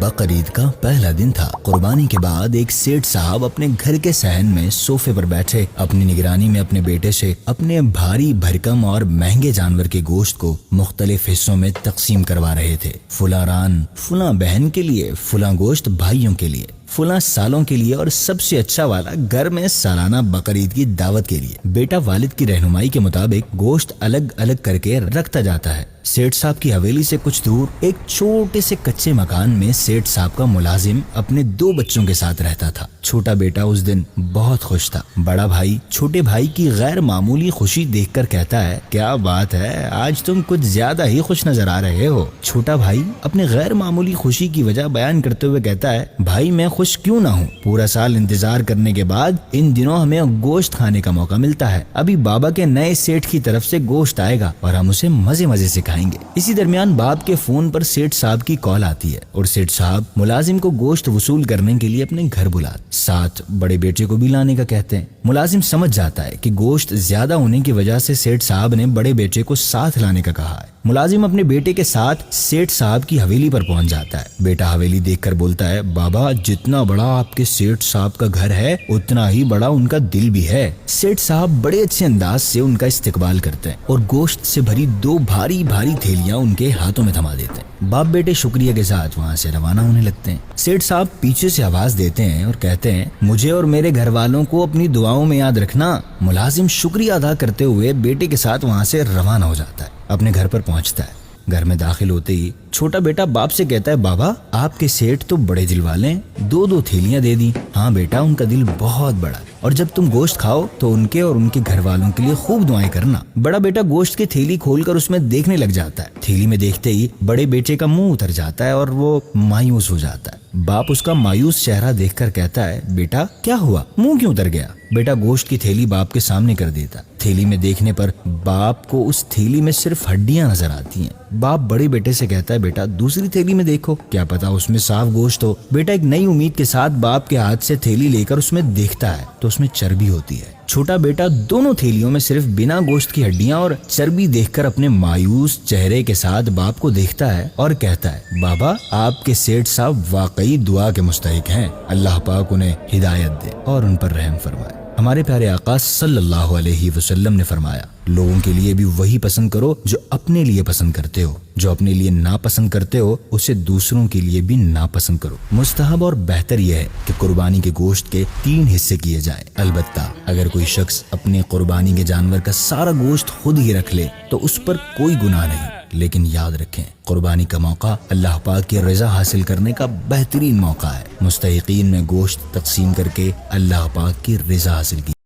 بقر عید کا پہلا دن تھا۔ قربانی کے بعد ایک سیٹھ صاحب اپنے گھر کے صحن میں صوفے پر بیٹھے اپنی نگرانی میں اپنے بیٹے سے اپنے بھاری بھرکم اور مہنگے جانور کے گوشت کو مختلف حصوں میں تقسیم کروا رہے تھے۔ فلاں ران فلاں بہن کے لیے، فلاں گوشت بھائیوں کے لیے، فلاں سالوں کے لیے، اور سب سے اچھا والا گھر میں سالانہ بقر عید کی دعوت کے لیے۔ بیٹا والد کی رہنمائی کے مطابق گوشت الگ الگ کر کے رکھتا جاتا ہے۔ سیٹھ صاحب کی حویلی سے کچھ دور ایک چھوٹے سے کچے مکان میں سیٹھ صاحب کا ملازم اپنے 2 بچوں کے ساتھ رہتا تھا۔ چھوٹا بیٹا اس دن بہت خوش تھا۔ بڑا بھائی چھوٹے بھائی کی غیر معمولی خوشی دیکھ کر کہتا ہے، کیا بات ہے، آج تم کچھ زیادہ ہی خوش نظر آ رہے ہو۔ چھوٹا بھائی اپنے غیر معمولی خوشی کی وجہ بیان کرتے ہوئے کہتا ہے، بھائی میں خوش کیوں نہ ہوں، پورا سال انتظار کرنے کے بعد ان دنوں ہمیں گوشت کھانے کا موقع ملتا ہے۔ ابھی بابا کے نئے سیٹھ کی طرف سے گوشت آئے گا اور ہم اسے مزے مزے سے کھائیں گے۔ اسی درمیان باپ کے فون پر سیٹھ صاحب کی کال آتی ہے اور سیٹھ صاحب ملازم کو گوشت وصول کرنے کے لیے اپنے گھر بلاتے، ساتھ بڑے بیٹے کو بھی لانے کا کہتے ہیں۔ ملازم سمجھ جاتا ہے کہ گوشت زیادہ ہونے کی وجہ سے سیٹھ صاحب نے بڑے بیٹے کو ساتھ لانے کا کہا ہے۔ ملازم اپنے بیٹے کے ساتھ سیٹھ صاحب کی حویلی پر پہنچ جاتا ہے۔ بیٹا حویلی دیکھ کر بولتا ہے، بابا جتنا بڑا آپ کے سیٹھ صاحب کا گھر ہے اتنا ہی بڑا ان کا دل بھی ہے۔ سیٹھ صاحب بڑے اچھے انداز سے ان کا استقبال کرتے ہیں اور گوشت سے بھری 2 بھاری بھاری تھیلیاں ان کے ہاتھوں میں تھما دیتے ہیں۔ باپ بیٹے شکریہ کے ساتھ وہاں سے روانہ ہونے لگتے ہیں۔ سیٹھ صاحب پیچھے سے آواز دیتے ہیں اور کہتے ہیں، مجھے اور میرے گھر والوں کو اپنی دعاؤں میں یاد رکھنا۔ ملازم شکریہ ادا کرتے ہوئے بیٹے کے ساتھ وہاں سے روانہ ہو جاتا ہے، اپنے گھر پر پہنچتا ہے۔ گھر میں داخل ہوتے ہی چھوٹا بیٹا باپ سے کہتا ہے، بابا آپ کے سیٹھ تو بڑے دل والے ہیں، 2 تھیلیاں دے دی۔ ہاں بیٹا، ان کا دل بہت بڑا ہے، اور جب تم گوشت کھاؤ تو ان کے اور ان کے گھر والوں کے لیے خوب دعائیں کرنا۔ بڑا بیٹا گوشت کی تھیلی کھول کر اس میں دیکھنے لگ جاتا ہے۔ تھیلی میں دیکھتے ہی بڑے بیٹے کا منہ اتر جاتا ہے اور وہ مایوس ہو جاتا ہے۔ باپ اس کا مایوس چہرہ دیکھ کر کہتا ہے، بیٹا کیا ہوا، منہ کیوں اتر گیا؟ بیٹا گوشت کی تھیلی باپ کے سامنے کر دیتا۔ تھیلی میں دیکھنے پر باپ کو اس تھیلی میں صرف ہڈیاں نظر آتی ہیں۔ باپ بڑے بیٹے سے کہتا ہے، بیٹا دوسری تھیلی میں دیکھو، کیا پتا اس میں صاف گوشت ہو۔ بیٹا ایک نئی امید کے ساتھ باپ کے ہاتھ سے تھیلی لے کر اس میں دیکھتا ہے تو اس میں چربی ہوتی ہے۔ چھوٹا بیٹا دونوں تھیلیوں میں صرف بنا گوشت کی ہڈیاں اور چربی دیکھ کر اپنے مایوس چہرے کے ساتھ باپ کو دیکھتا ہے اور کہتا ہے، بابا آپ کے سیٹھ صاحب واقعی دعا کے مستحق ہیں، اللہ پاک انہیں ہدایت دے اور ان پر رحم فرمائے۔ ہمارے پیارے آقا صلی اللہ علیہ وسلم نے فرمایا، لوگوں کے لیے بھی وہی پسند کرو جو اپنے لیے پسند کرتے ہو، جو اپنے لیے ناپسند کرتے ہو اسے دوسروں کے لیے بھی ناپسند کرو۔ مستحب اور بہتر یہ ہے کہ قربانی کے گوشت کے 3 حصے کیے جائیں۔ البتہ اگر کوئی شخص اپنے قربانی کے جانور کا سارا گوشت خود ہی رکھ لے تو اس پر کوئی گناہ نہیں، لیکن یاد رکھیں قربانی کا موقع اللہ پاک کی رضا حاصل کرنے کا بہترین موقع ہے۔ مستحقین میں گوشت تقسیم کر کے اللہ پاک کی رضا حاصل کی۔